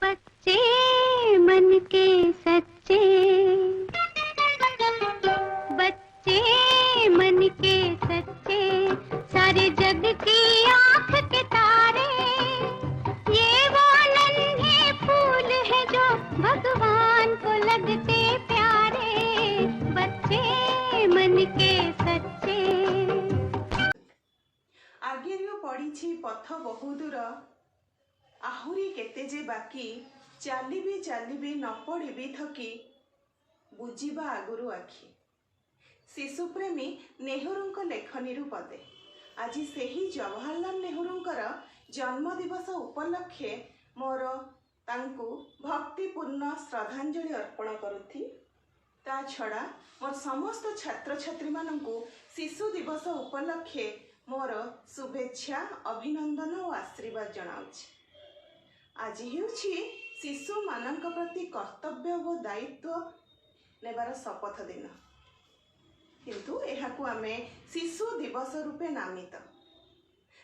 बच्चे मन के सच्चे, बच्चे मन के सच्चे, सारे जग की आंख के तारे, ये वो नन्हे फूल है जो भगवान को लगते प्यारे, बच्चे मन के सच्चे। आगे पड़ी पथ बहु दूर, आहुरी केते जे बाकी, चालिबी न पड़िबी थकी, बुझिबा आगुरु आखि। शिशुप्रेमी नेहरूंक लेखनी पदे। आज सेही जवाहरलाल नेहरूंकर जन्म दिवस उपलक्षे मोर तांकु भक्तिपूर्ण श्रद्धांजलि अर्पण करुथि। ता छड़ा मोर समस्त छात्र छात्री मानंकु शिशु दिवस उपलक्षे मोर शुभेच्छा, अभिनंदन और आशीर्वाद जनाउछि। आज हेउछि शिशु मानक प्रति कर्तव्य और दायित्व नेबार शपथ दिन, किंतु एहाकु आमे शिशु दिवस रूपे नामित।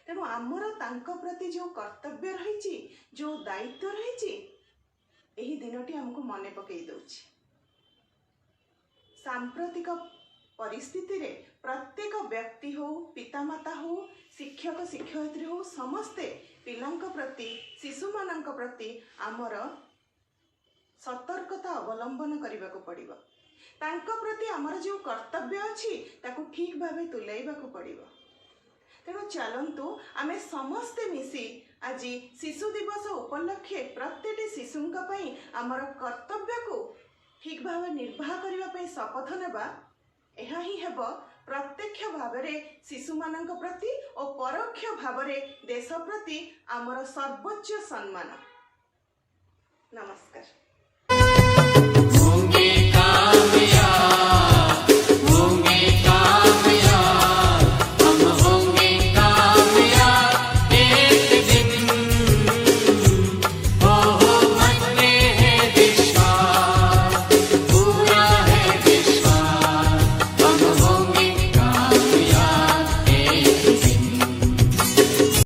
तेणु आमर तांको प्रति जो कर्तव्य रही, जो दायित्व रही, एही दिनटी हमको मने पकई दउछि। सांप्रतिक परिस्थिति रे प्रत्येक व्यक्ति हो, पितामाता हो, शिक्षक शिक्षयित्री हो, समस्ते पिलांक प्रति, शिशु मानक प्रति आमर सतर्कता अवलंबन करने को पड़िबो। तांको प्रति आमर जो कर्तव्य अछि ताकू ठीक भावे तुलाइबाकू पड़िबो। तेणु चलंतु आमे समस्ते मिसी आज शिशु दिवस उपलक्षे प्रत्येक शिशुंक पई आमर कर्तव्य को ठीक भावे निर्वाह करबा पई शपथ नेबा। यह ही हेब प्रत्यक्ष भावरे शिशु मानक प्रति और परोक्ष भावरे देश प्रति आमर सर्वोच्च सम्मान।